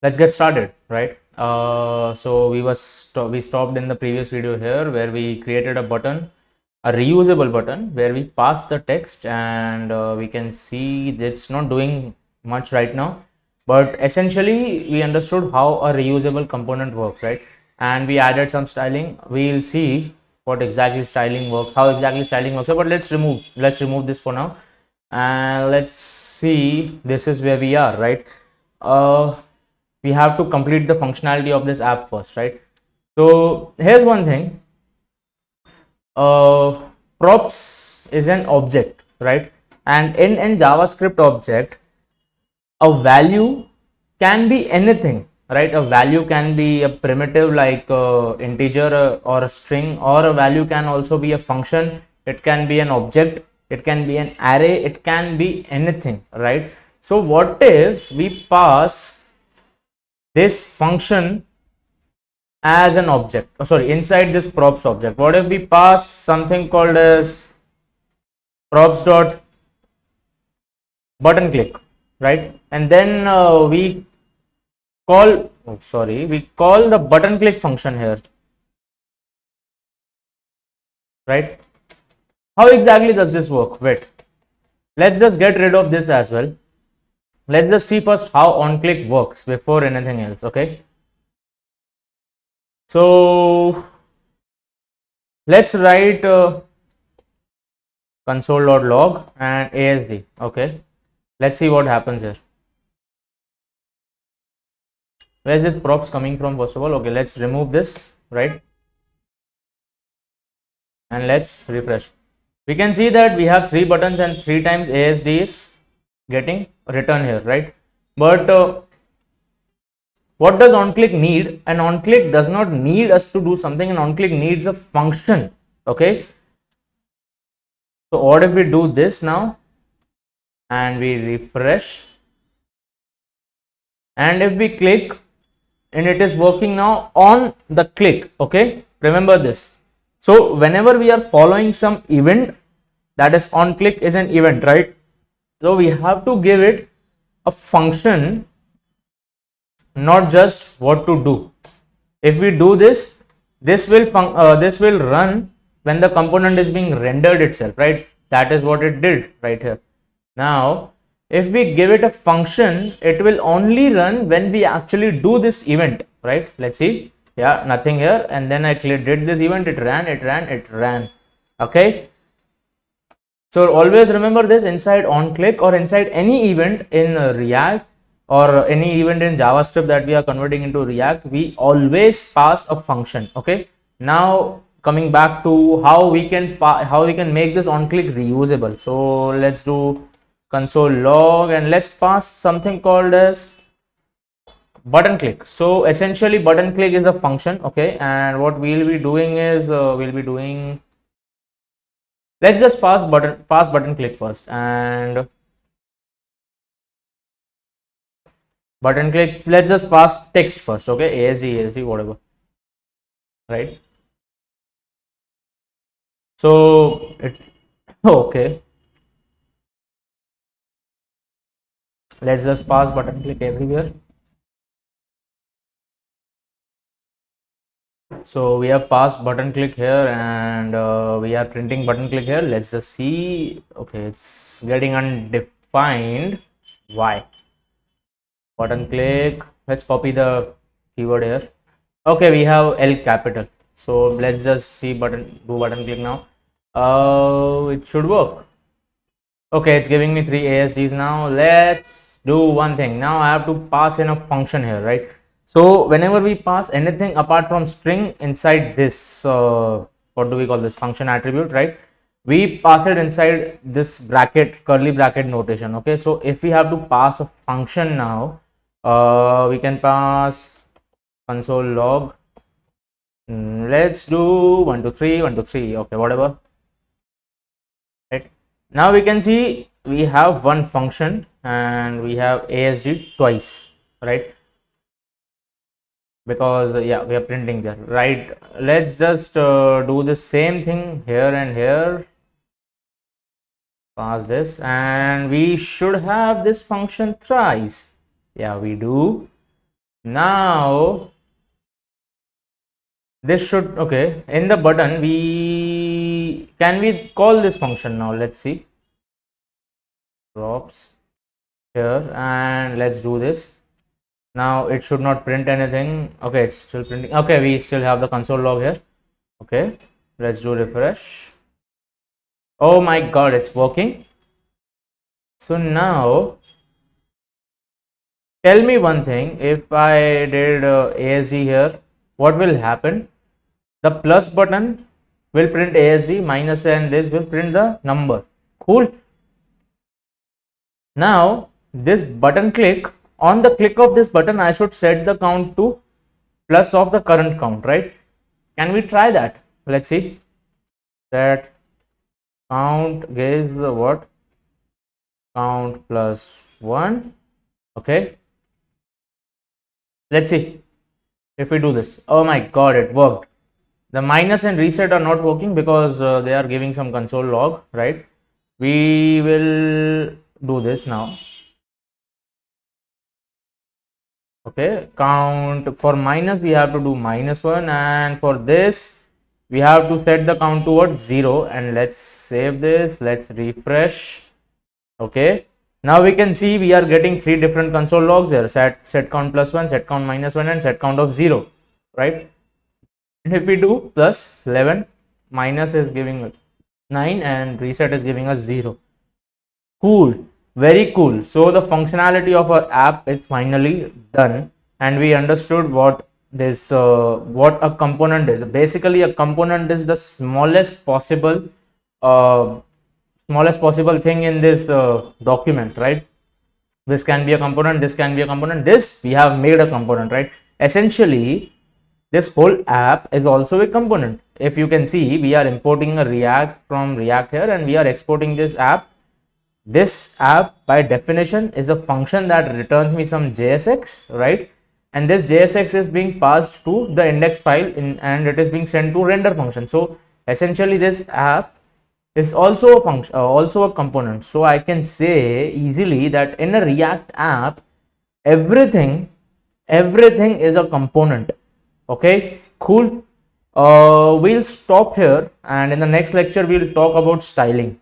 Let's get started, right? So we stopped in the previous video here where we created a button, a reusable button where we pass the text, and we can see that it's not doing much right now, but essentially we understood how a reusable component works, right? And we added some styling. We'll see what exactly styling works, how exactly styling works. But let's remove this for now, and let's see. This is where we are, right? uh we have to complete the functionality of this app first, right? So here's one thing. uh Props is an object, right? And in JavaScript object, a value can be anything, right? A value can be a primitive like integer, or a string, or a value can also be a function. It can be an object, it can be an array, it can be anything, right? So what if we pass this function as an object, inside this props object? What if we pass something called as props dot button click, right? And then we call the button click function here, right? How exactly does this work? Wait, let's just get rid of this as well. Let's just see first how on click works before anything else. Okay, so let's write console.log and ASD. Okay, let's see what happens here. Where's this props coming from? First of all, okay, let's remove this, right? And let's refresh. We can see that we have 3 buttons and 3 times ASD is getting return here, right? But what does onClick need? An onClick does not need us to do something. An onClick needs a function. Okay, so what if we do this now and we refresh, and if we click, and it is working now on the click. Okay, remember this. So whenever we are following some event, that is on click is an event, right? So we have to give it a function, not just what to do. If we do this, this will run when the component is being rendered itself, right? That is what it did right here. Now if we give it a function, it will only run when we actually do this event, right? Let's see. Yeah, nothing here, and then I did this event, it ran. Okay, so always remember this: inside onClick or inside any event in React or any event in JavaScript that we are converting into React, we always pass a function. Okay, now coming back to how we can make this onClick reusable. So let's do console log and let's pass something called as button click. So essentially button click is the function. Okay, and what we'll be doing is let's just pass button click first, and button click, let's just pass text first. Okay, ASD whatever, right? So it okay, let's just pass button click everywhere. So we have passed button click here, and we are printing button click here. Let's just see. Okay, it's getting undefined. Why? Button click, let's copy the keyword here. Okay, we have L capital. So let's just see do button click now. It should work. Okay, it's giving me 3 ASDs now. Let's do one thing. Now I have to pass in a function here, right? So whenever we pass anything apart from string inside this, what do we call this, function attribute, right? We pass it inside this bracket, curly bracket notation. Okay, so if we have to pass a function now, we can pass console log. Let's do 1 2 3 1 2 3. Okay, whatever. Right, now we can see we have one function and we have ASD twice, right? Because yeah, we are printing there, right? Let's just do the same thing here and here. Pass this, and we should have this function thrice. Yeah, we do. Now this should, okay, in the button we can we call this function now. Let's see, drops here, and let's do this. Now it should not print anything. Okay, it's still printing. Okay, we still have the console log here. Okay, let's do refresh. Oh my god, it's working. So now tell me one thing, if I did ASD here, what will happen? The plus button will print ASD, minus and this will print the number. Cool. Now this button click, on the click of this button I should set the count to plus of the current count, right? Can we try that? Let's see. Set count is what? Count plus 1. Okay, let's see if we do this. Oh my god, it worked. The minus and reset are not working because they are giving some console log, right? We will do this now. Okay, count for minus we have to do -1, and for this we have to set the count towards 0, and let's save this. Let's refresh. Okay, now we can see we are getting 3 different console logs here: set count +1, set count -1, and set count of 0, right? And if we do plus 11, minus is giving us 9 and reset is giving us 0. Cool, very cool. So the functionality of our app is finally done, and we understood what this what a component is. Basically a component is the smallest possible thing in this document, right? This can be a component, this can be a component, this we have made a component, right? Essentially this whole app is also a component. If you can see, we are importing a React from React here, and we are exporting this app. This app by definition is a function that returns me some JSX, right? And this JSX is being passed to the index file and it is being sent to render function. So essentially this app is also a function, also a component. So I can say easily that in a React app, everything is a component. Okay, cool. We'll stop here, and in the next lecture we'll talk about styling.